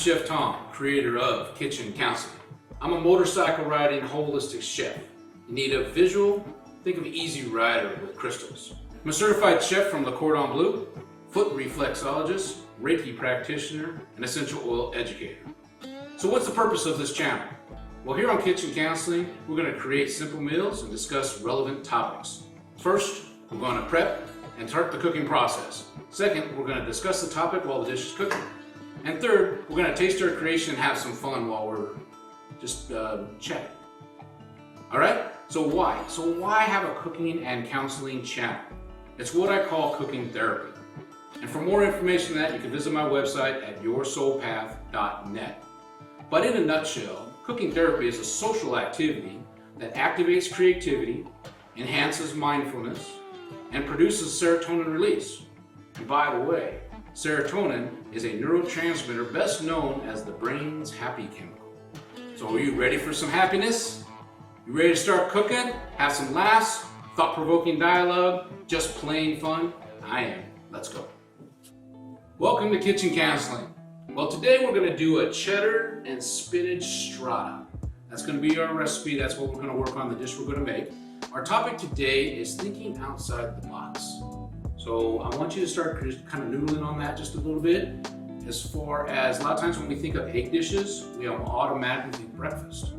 Chef Tom, creator of Kitchen Counseling. I'm a motorcycle riding holistic chef. You need a visual? Think of Easy Rider with crystals. I'm a certified chef from Le Cordon Bleu, foot reflexologist, Reiki practitioner, and essential oil educator. So what's the purpose of this channel? Well, here on Kitchen Counseling, we're going to create simple meals and discuss relevant topics. First, we're going to prep and start the cooking process. Second, we're going to discuss the topic while the dish is cooking. And third, we're going to taste our creation and have some fun while we're just chatting. All right? So why? So why have a cooking and counseling channel? It's what I call cooking therapy. And for more information on that, you can visit my website at yoursoulpath.net. But in a nutshell, cooking therapy is a social activity that activates creativity, enhances mindfulness, and produces serotonin release. And by the way, serotonin is a neurotransmitter best known as the brain's happy chemical. So are you ready for some happiness? You ready to start cooking? Have some laughs, thought-provoking dialogue, just plain fun? I am. Let's go. Welcome to Kitchen Counseling. Well, today we're going to do a cheddar and spinach strata. That's going to be our recipe. That's what we're going to work on, the dish we're going to make. Our topic today is thinking outside the box. So I want you to start kind of noodling on that just a little bit. As far as a lot of times when we think of egg dishes, we automatically think breakfast.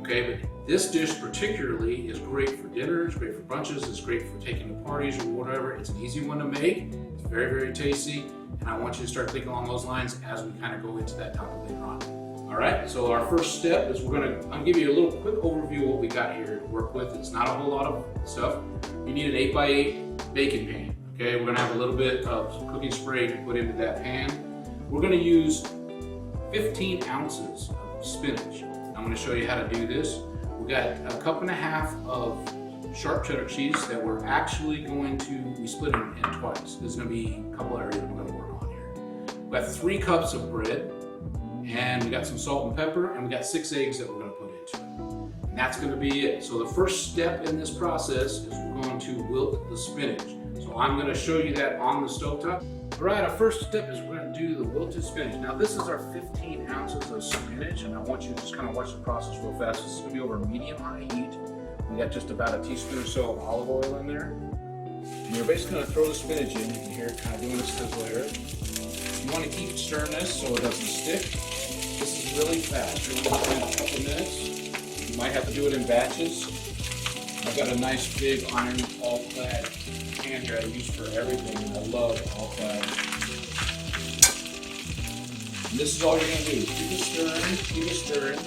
Okay, but this dish particularly is great for dinner, it's great for brunches, it's great for taking to parties or whatever. It's an easy one to make. It's very, very tasty. And I want you to start thinking along those lines as we kind of go into that topic later on. All right, so our first step is I'll give you a little quick overview of what we got here to work with. It's not a whole lot of stuff. You need an 8x8 baking pan. Okay, we're gonna have a little bit of cooking spray to put into that pan. We're gonna use 15 ounces of spinach. I'm gonna show you how to do this. We got a cup and a half of sharp cheddar cheese that we're actually going to be splitting in twice. There's gonna be a couple areas we're gonna work on here. We've got 3 cups of bread, and we got some salt and pepper, and we got 6 eggs that we're gonna put into it. And that's gonna be it. So the first step in this process is we're going to wilt the spinach. So I'm gonna show you that on the stovetop. All right, our first step is we're gonna do the wilted spinach. Now this is our 15 ounces of spinach, and I want you to just kind of watch the process real fast. This is gonna be over medium-high heat. We got just about a teaspoon or so of olive oil in there. And you're basically gonna throw the spinach in. You can hear it kind of doing a sizzle here. You wanna keep stirring this so it doesn't stick. This is really fast. You're gonna do it in a couple minutes. You might have to do it in batches. I've got a nice big iron all-clad pan here I use for everything, and I love all-clad. And this is all you're gonna do. Keep it stirring, keep it stirring.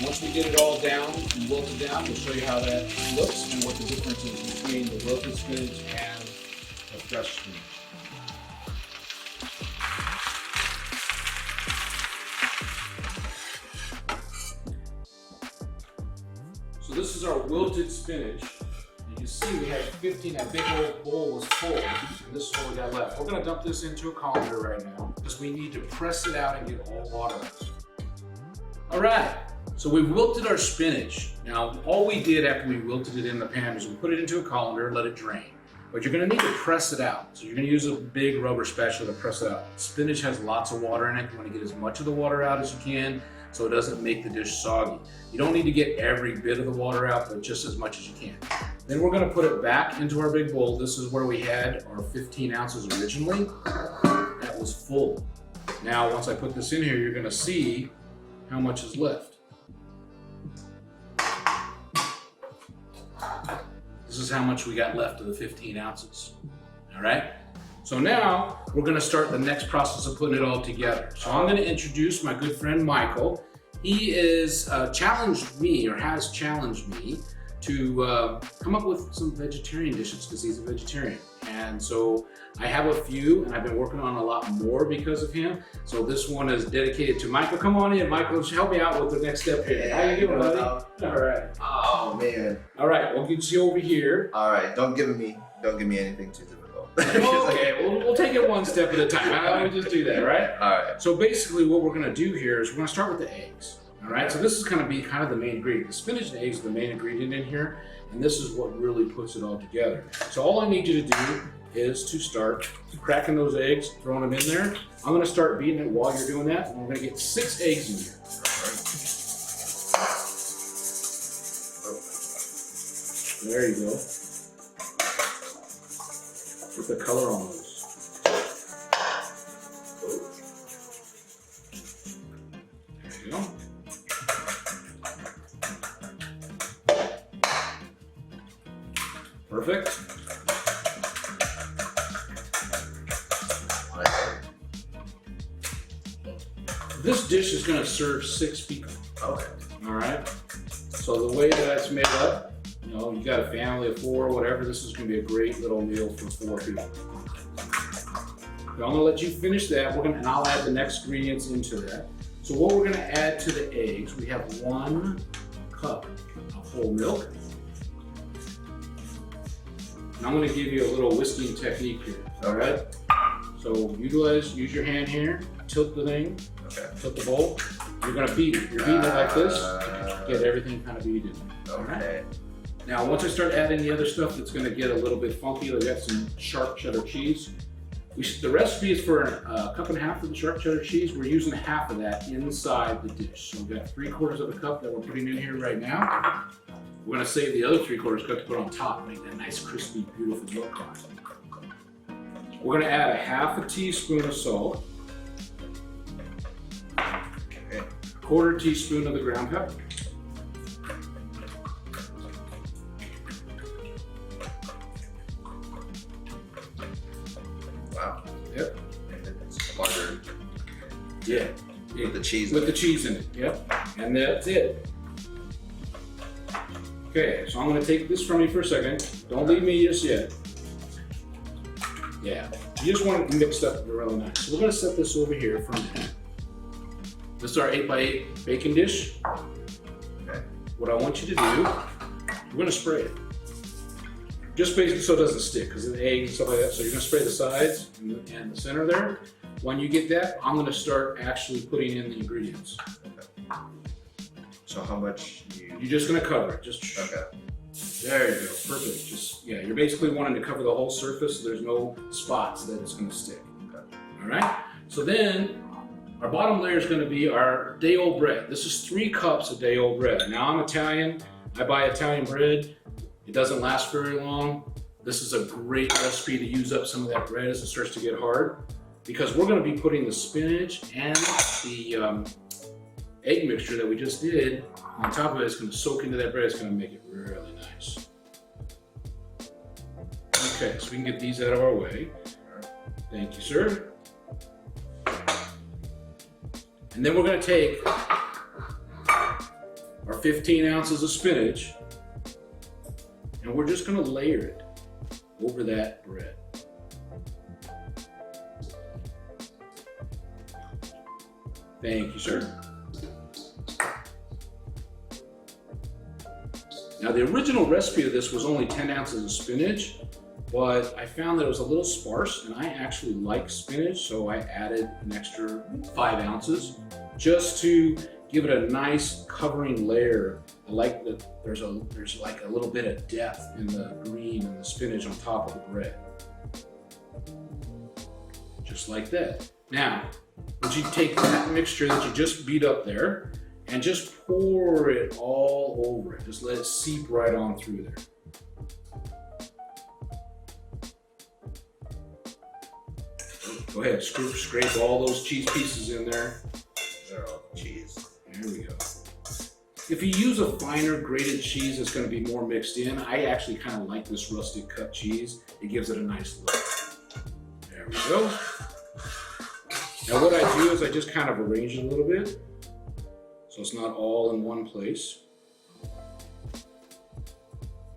Once we get it all down and wilt it down, we'll show you how that looks and what the difference is between the wilted spinach and the fresh spinach. So this is our wilted spinach. You can see we had 15, that big old bowl was full, and this is what we got left. We're gonna dump this into a colander right now because we need to press it out and get all water out. All right, so we've wilted our spinach. Now, all we did after we wilted it in the pan is we put it into a colander, let it drain. But you're gonna need to press it out. So you're gonna use a big rubber spatula to press it out. Spinach has lots of water in it. You wanna get as much of the water out as you can so it doesn't make the dish soggy. You don't need to get every bit of the water out, but just as much as you can. Then we're gonna put it back into our big bowl. This is where we had our 15 ounces originally. That was full. Now, once I put this in here, you're gonna see how much is left. This is how much we got left of the 15 ounces, all right? So now we're gonna start the next process of putting it all together. So I'm gonna introduce my good friend, Michael. He is challenged me, or has challenged me, to come up with some vegetarian dishes because he's a vegetarian. And so I have a few, and I've been working on a lot more because of him. So this one is dedicated to Michael. Come on in, Michael. Help me out with the next step here. How you doing, buddy? All right. Oh man. All right. We'll get you over here. All right. Don't give me anything too difficult. Okay. We'll take it one step at a time. I would just do that, right? All right. So basically, what we're gonna do here is we're gonna start with the eggs. All right. So this is gonna be kind of the main ingredient. The spinach and eggs are the main ingredient in here, and this is what really puts it all together. So all I need you to do is to start cracking those eggs, throwing them in there. I'm gonna start beating it while you're doing that, and we're gonna get 6 eggs in here. There you go. Get the color on those. There you go. Perfect. This dish is going to serve 6 people. Okay. All right. So the way that it's made up, you know, you got a family of 4 or whatever, this is going to be a great little meal for 4 people. Now, I'm going to let you finish that. And I'll add the next ingredients into that. So what we're going to add to the eggs, we have 1 cup of whole milk. And I'm going to give you a little whisking technique here. All right. So use your hand here, tilt the thing, tilt the bowl. You're going to beat it. You're beating it like this. Get everything kind of beaten. Okay. Now, once I start adding the other stuff that's going to get a little bit funky, I've got some sharp cheddar cheese. The recipe is for a cup and a half of the sharp cheddar cheese. We're using half of that inside the dish. So we've got 3/4 of a cup that we're putting in here right now. We're going to save the other 3/4 cup to put on top, make that nice, crispy, beautiful milk on it. We're going to add a 1/2 teaspoon of salt, 1/4 teaspoon of the ground pepper. Wow. Yep. It's larger. Yeah. With the cheese. With the cheese in it. Yep. And that's it. Okay, so I'm going to take this from you for a second. Don't leave me just yet. Yeah, you just want it mixed up really nice. So we're going to set this over here for a minute. This is our 8x8 baking dish. Okay. What I want you to do, we're going to spray it. Just basically so it doesn't stick, because of the eggs and stuff like that. So you're going to spray the sides and the center there. When you get that, I'm going to start actually putting in the ingredients. Okay. So how much You're just going to cover it. Just Okay. There you go. Perfect. Just you're basically wanting to cover the whole surface so there's no spots that it's going to stick. Okay. All right. So then our bottom layer is going to be our day-old bread. This is 3 cups of day-old bread. Now I'm Italian. I buy Italian bread. It doesn't last very long. This is a great recipe to use up some of that bread as it starts to get hard, because we're going to be putting the spinach and the egg mixture that we just did on top of it. It's going to soak into that bread. It's going to make it really nice. Okay, so we can get these out of our way. Thank you, sir. And then we're going to take our 15 ounces of spinach, and we're just going to layer it over that bread. Thank you, sir. Now, the original recipe of this was only 10 ounces of spinach, but I found that it was a little sparse, and I actually like spinach, so I added an extra 5 ounces just to give it a nice covering layer. I like that there's like a little bit of depth in the green and the spinach on top of the bread. Just like that. Now, would you take that mixture that you just beat up there and just pour it all over it. Just let it seep right on through there. Go ahead, scrape all those cheese pieces in there. They're all cheese. There we go. If you use a finer grated cheese, it's going to be more mixed in. I actually kind of like this rustic cut cheese. It gives it a nice look. There we go. Now what I do is I just kind of arrange it a little bit, so it's not all in one place.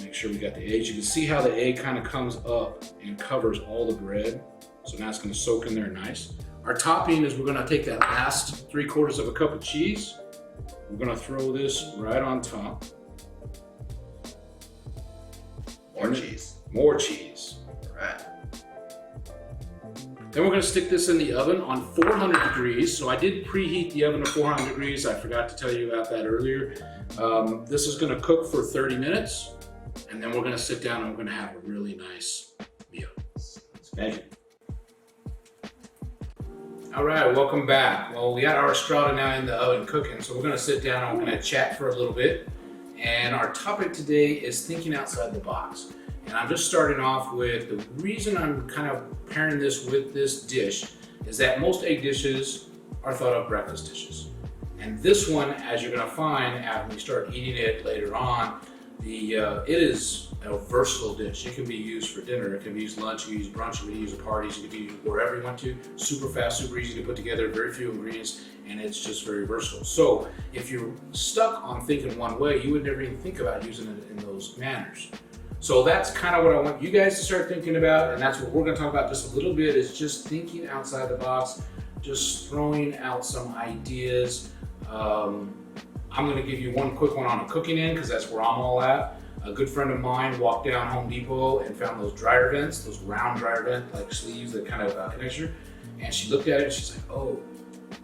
Make sure we got the eggs. You can see how the egg kind of comes up and covers all the bread. So now it's going to soak in there nice. Our topping is we're going to take that last 3/4 of a cup of cheese. We're going to throw this right on top. More cheese. More cheese. All right. Then we're going to stick this in the oven on 400 degrees. So I did preheat the oven to 400 degrees. I forgot to tell you about that earlier. This is going to cook for 30 minutes. And then we're going to sit down and we're going to have a really nice meal. Thank you. All right, welcome back. Well, we got our Strata now in the oven cooking, so we're gonna sit down and we're gonna chat for a little bit. And our topic today is thinking outside the box. And I'm just starting off with the reason I'm kind of pairing this with this dish is that most egg dishes are thought of breakfast dishes. And this one, as you're gonna find after we start eating it later on, it is a versatile dish. It can be used for dinner, it can be used lunch, you can use brunch, you can use at parties, you can be used wherever you want to. Super fast, super easy to put together, very few ingredients, and it's just very versatile. So if you're stuck on thinking one way, you would never even think about using it in those manners. So that's kind of what I want you guys to start thinking about, and that's what we're gonna talk about just a little bit, is just thinking outside the box, just throwing out some ideas. I'm gonna give you one quick one on a cooking end, because that's where I'm all at. A good friend of mine walked down Home Depot and found those dryer vents, those round dryer vent like sleeves that kind of connect you. And she looked at it and she's like, oh,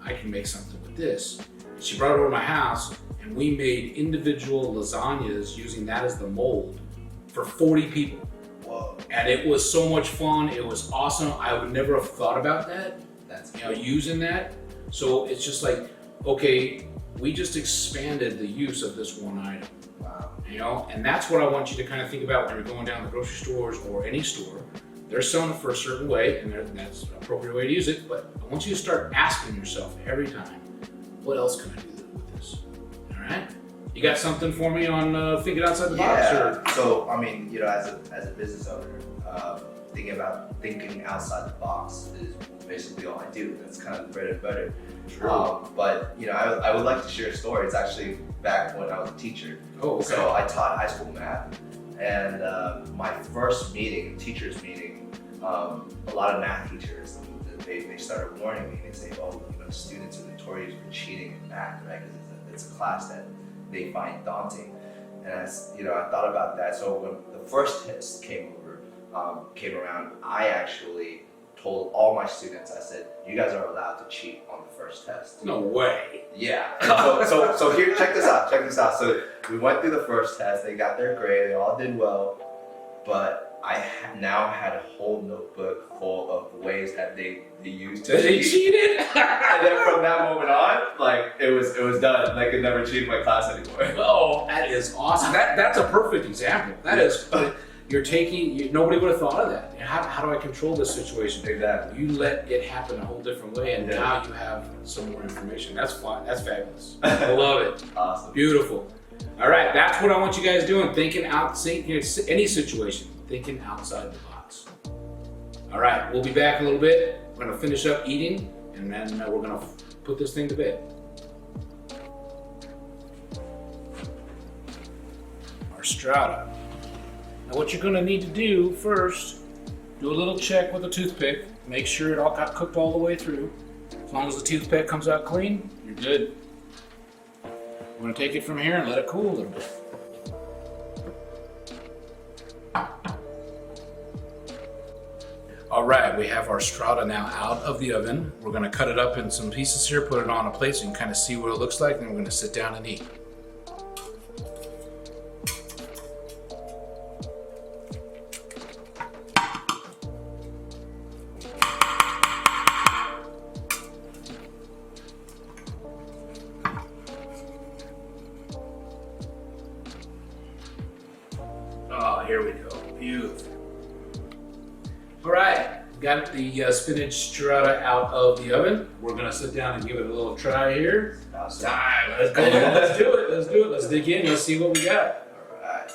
I can make something with this. She brought it over to my house and we made individual lasagnas using that as the mold for 40 people. Whoa. And it was so much fun. It was awesome. I would never have thought about that, That's using that. So it's just like, okay, we just expanded the use of this one item. wow. And that's what I want you to kind of think about when you're going down the grocery stores or any store. They're selling it for a certain way, and that's an appropriate way to use it, but I want you to start asking yourself every time, what else can I do with this? All right? You got something for me on thinking outside the box? Or? So, I mean, as a business owner, thinking outside the box is basically all I do. That's kind of the bread and butter. But I would like to share a story. It's actually back when I was a teacher. Oh, okay. So I taught high school math, and my first meeting, teachers meeting, a lot of math teachers, they started warning me. They say, oh, students are notorious for cheating in math, right? Because it's a class that they find daunting. And I thought about that. So when the first test came around, I actually told all my students, I said, you guys are allowed to cheat on the first test. No way. Yeah. And so here, check this out. So we went through the first test. They got their grade. They all did well. But I now had a whole notebook full of ways that they used to They cheat. cheated? And then from that moment on, like it was done. Like I could never cheat in my class anymore. Oh, that is awesome. That's a perfect example. That is, you're taking, nobody would have thought of that. How do I control this situation? Exactly. You let it happen a whole different way, and now you have some more information. That's fun. That's fabulous. I love it. Awesome. Beautiful. All right, that's what I want you guys doing. Thinking any situation, thinking outside the box. All right, we'll be back in a little bit. We're gonna finish up eating, and then we're gonna put this thing to bed. Our Strata. Now what you're gonna need to do first, do a little check with a toothpick. Make sure it all got cooked all the way through. As long as the toothpick comes out clean, you're good. We're gonna take it from here and let it cool a little bit. All right, we have our Strata now out of the oven. We're gonna cut it up in some pieces here, put it on a plate so you can kind of see what it looks like, and we're gonna sit down and eat. Oh, here we go. Beautiful. All right, got the spinach Strata out of the oven. We're gonna sit down and give it a little try here. Awesome. Time. Let's go. Let's do it. Let's do it. Let's dig in. Let's see what we got. Alright.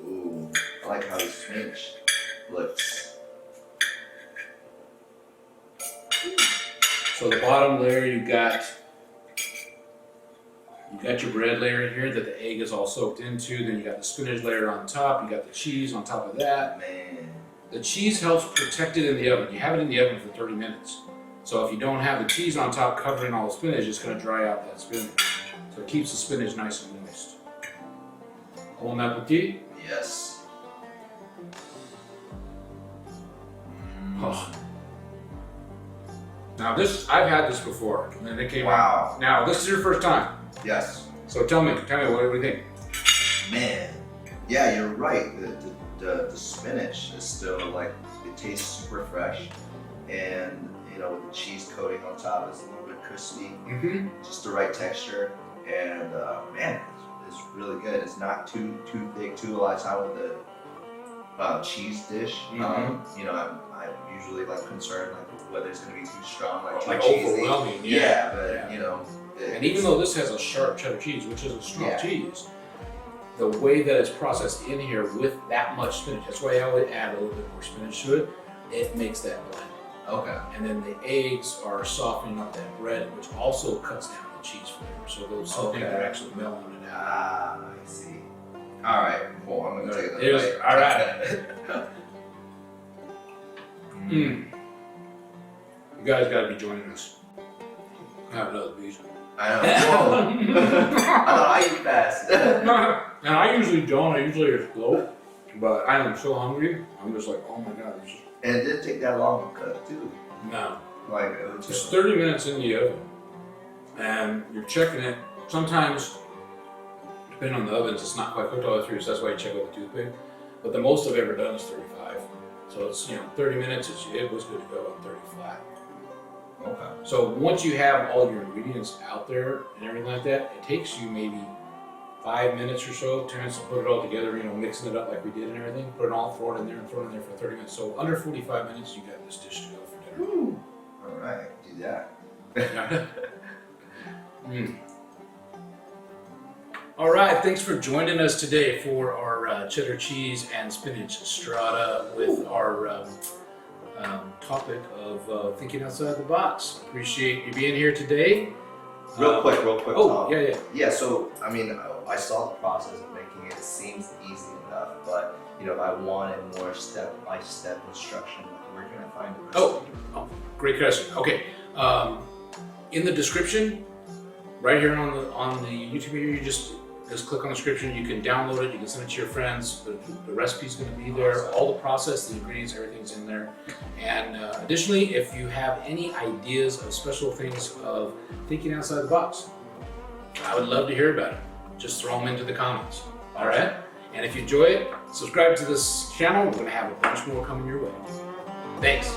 Ooh, I like how the spinach looks. So the bottom layer, you got your bread layer here that the egg is all soaked into. Then you got the spinach layer on top. You got the cheese on top of that. Man. The cheese helps protect it in the oven. You have it in the oven for 30 minutes. So if you don't have the cheese on top covering all the spinach, it's going to dry out that spinach. So it keeps the spinach nice and moist. Bon appetit. Yes. Oh. Now this, I've had this before, and it came Wow. out. Now this is your first time. Yes. So tell me, what do you think? Man. Yeah, you're right. the spinach is still like, it tastes super fresh, and you know, the cheese coating on top is a little bit crispy, just the right texture, and man, it's really good. It's not too thick too. A lot of time with the cheese dish, you know, I'm usually like concerned like whether it's gonna be too strong, like too cheesy. Overwhelming. Yeah, but you know. And even though this has a sharp cheddar cheese, which is a strong cheese, the way that it's processed in here with that much spinach, that's why I would add a little bit more spinach to it, it makes that blend. Okay. And then the eggs are softening up that bread, which also cuts down the cheese flavor. So those two things are actually melting it out. Ah, I see. All right, cool. I'm gonna take another There's- bite. all right. You guys got to be joining us. Have another piece. I know. Whoa. I thought I eat fast. And I usually don't. I usually just slow. But I am so hungry. I'm just like, oh my god. This is... And it didn't take that long to cook too. No. Like it was It's just 30 minutes in the oven. And you're checking it. Sometimes, depending on the ovens, it's not quite cooked all the way through, so that's why you check with the toothpick. But the most I've ever done is 35. So it's, 30 minutes, it was good to go on 30 flat. okay. So once you have all your ingredients out there and everything like that, it takes you maybe 5 minutes or so, 10 minutes to put it all together, mixing it up like we did and everything. Put it all, throw it in there and throw it in there for 30 minutes. So under 45 minutes, you got this dish to go for dinner. Woo. All right, do that. All right, thanks for joining us today for our cheddar cheese and spinach strata with our topic of thinking outside the box. Appreciate you being here today. Real quick. Oh, Tom. yeah. Yeah, so I mean, I saw the process of making it. It seems easy enough, but if I wanted more step-by-step instruction, where can I find it? Oh, great question. Okay, in the description, right here on the YouTube video, you just click on the description. You can download it. You can send it to your friends. The recipe's going to be there. All the process, the ingredients, everything's in there. And additionally, if you have any ideas of special things of thinking outside the box, I would love to hear about it. Just throw them into the comments. All right. And if you enjoy it, subscribe to this channel. We're going to have a bunch more coming your way. Thanks.